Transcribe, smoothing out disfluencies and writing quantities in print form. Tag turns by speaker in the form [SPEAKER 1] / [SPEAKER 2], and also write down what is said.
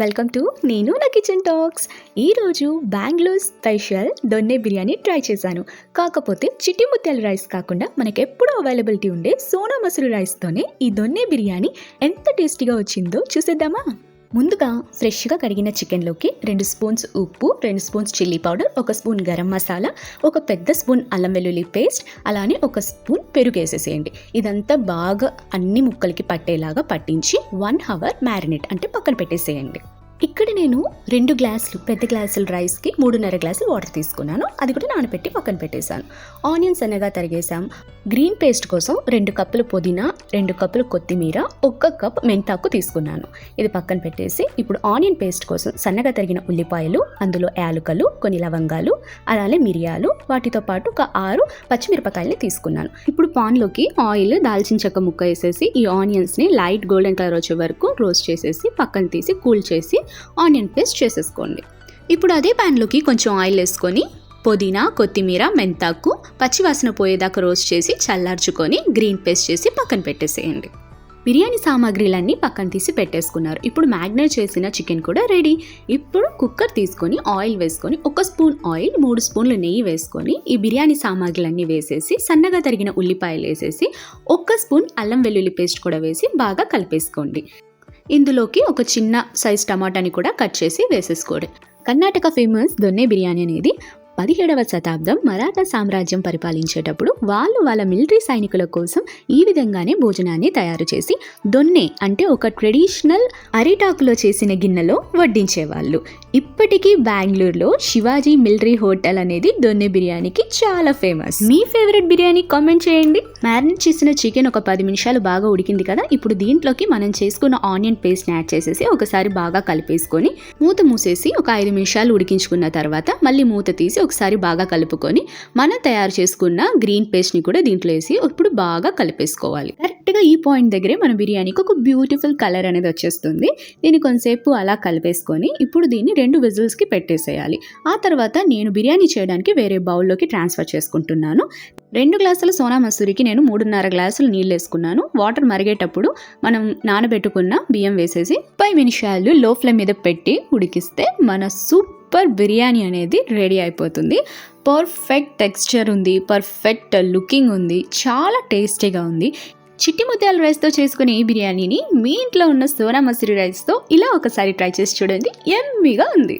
[SPEAKER 1] Welcome to నేను నా kitchen talks. ఈరోజు బెంగళూరు స్పెషల్ దొన్నె బిర్యానీ ట్రై చేశాను. కాకపోతే చిట్టి ముత్యాల రైస్ కాకుండా మనకు ఎప్పుడూ అవైలబిలిటీ ఉండే సోనా మసూరి రైస్తోనే ఈ దొన్నె బిర్యానీ ఎంత టేస్టీగా వచ్చిందో చూసేద్దామా. ముందుగా ఫ్రెష్గా కడిగిన చికెన్లోకి 2 స్పూన్స్ ఉప్పు, 2 spoons chilli powder, 1 spoon garam masala, ఒక పెద్ద స్పూన్ అల్లం వెల్లుల్లి పేస్ట్, అలానే 1 స్పూన్ పెరుగు వేసేసేయండి. ఇదంతా బాగా అన్ని ముక్కలకి పట్టేలాగా పట్టించి 1 అవర్ మ్యారినేట్ అంటే పక్కన పెట్టేసేయండి. ఇక్కడ నేను 2 గ్లాసులు పెద్ద గ్లాసుల రైస్కి 3.5 గ్లాసులు వాటర్ తీసుకున్నాను. అది కూడా నానబెట్టి పక్కన పెట్టేశాను. ఆనియన్స్ సన్నగా తరిగేసాం. గ్రీన్ పేస్ట్ కోసం 2 కప్పులు పుదీనా, 2 కప్పులు కొత్తిమీర, 1 కప్ మెంతాకు తీసుకున్నాను. ఇది పక్కన పెట్టేసి ఇప్పుడు ఆనియన్ పేస్ట్ కోసం సన్నగా తరిగిన ఉల్లిపాయలు, అందులో యాలకులు, కొన్ని లవంగాలు, అలానే మిరియాలు, వాటితో పాటు ఒక 6 పచ్చిమిరపకాయలు తీసుకున్నాను. ఇప్పుడు పాన్లోకి ఆయిల్, దాల్చిన చెక్క ముక్క వేసేసి ఈ ఆనియన్స్ని లైట్ గోల్డెన్ కలర్ వచ్చే వరకు రోస్ట్ చేసేసి పక్కన తీసి కూల్ చేసి ఆనియన్ పేస్ట్ చేసేసుకోండి. ఇప్పుడు అదే ప్యాన్లోకి కొంచెం ఆయిల్ వేసుకొని పుదీనా, కొత్తిమీర, మెంతాకు పచ్చివాసన పోయేదాకా రోస్ట్ చేసి చల్లార్చుకొని గ్రీన్ పేస్ట్ చేసి పక్కన పెట్టేసేయండి. బిర్యానీ సామాగ్రిలన్నీ పక్కన తీసి పెట్టేసుకున్నారు. ఇప్పుడు మ్యాగ్నేట్ చేసిన చికెన్ కూడా రెడీ. ఇప్పుడు కుక్కర్ తీసుకొని ఆయిల్ వేసుకొని 1 స్పూన్ ఆయిల్, 3 స్పూన్లు నెయ్యి వేసుకొని ఈ బిర్యానీ సామాగ్రిలన్నీ వేసేసి సన్నగా తరిగిన ఉల్లిపాయలు వేసేసి 1 స్పూన్ అల్లం వెల్లుల్లి పేస్ట్ కూడా వేసి బాగా కలిపేసుకోండి. ఇందులోకి ఒక చిన్న సైజ్ టమాటాని కూడా కట్ చేసి వేసేసుకోండి. కర్ణాటక ఫేమస్ దొన్నె బిర్యానీ అనేది 17వ శతాబ్దం మరాఠా సామ్రాజ్యం పరిపాలించేటప్పుడు వాళ్ళ మిలిటరీ సైనికుల కోసం ఈ విధంగానే భోజనాన్ని తయారు చేసి దొన్నె అంటే ఒక ట్రెడిషనల్ అరిటాకులో చేసిన గిన్నెలో వడ్డించేవాళ్ళు. ఇప్పటికీ బెంగళూరులో శివాజీ మిలిటరీ హోటల్ అనేది దొన్నె బిర్యానీకి చాలా ఫేమస్. మీ ఫేవరెట్ బిర్యానీ కామెంట్ చేయండి. మ్యారినేట్ చేసిన చికెన్ ఒక 10 నిమిషాలు బాగా ఉడికింది కదా. ఇప్పుడు దీంట్లోకి మనం చేసుకున్న ఆనియన్ పేస్ట్ని యాడ్ చేసేసి ఒకసారి బాగా కలిపేసుకొని మూత మూసేసి ఒక 5 నిమిషాలు ఉడికించుకున్న తర్వాత మళ్ళీ మూత తీసి ఒకసారి బాగా కలుపుకొని మనం తయారు చేసుకున్న గ్రీన్ పేస్ట్ని కూడా దీంట్లో వేసి ఇప్పుడు బాగా కలిపేసుకోవాలి. కరెక్ట్గా ఈ పాయింట్ దగ్గరే మన బిర్యానీకి ఒక బ్యూటిఫుల్ కలర్ అనేది వచ్చేస్తుంది. దీన్ని కొంతసేపు అలా కలిపేసుకొని ఇప్పుడు దీన్ని 2 విజిల్స్కి పెట్టేసేయాలి. ఆ తర్వాత నేను బిర్యానీ చేయడానికి వేరే బౌల్లోకి ట్రాన్స్ఫర్ చేసుకుంటున్నాను. 2 గ్లాసుల సోనా మసూరికి నేను 3.5 గ్లాసులు నీళ్ళు వేసుకున్నాను. వాటర్ మరిగేటప్పుడు మనం నానబెట్టుకున్న బియ్యం వేసేసి 5 నిమిషాలు లో ఫ్లేమ్ మీద పెట్టి ఉడికిస్తే మన సూపర్ బిర్యానీ అనేది రెడీ అయిపోతుంది. పర్ఫెక్ట్ టెక్స్చర్ ఉంది, పర్ఫెక్ట్ లుకింగ్ ఉంది, చాలా టేస్టీగా ఉంది. చిట్టి ముత్యాల రైస్తో చేసుకునే ఈ బిర్యానీని మీ ఇంట్లో ఉన్న సోనా మసూరి రైస్తో ఇలా ఒకసారి ట్రై చేసి చూడండి. యమ్మీగా ఉంది.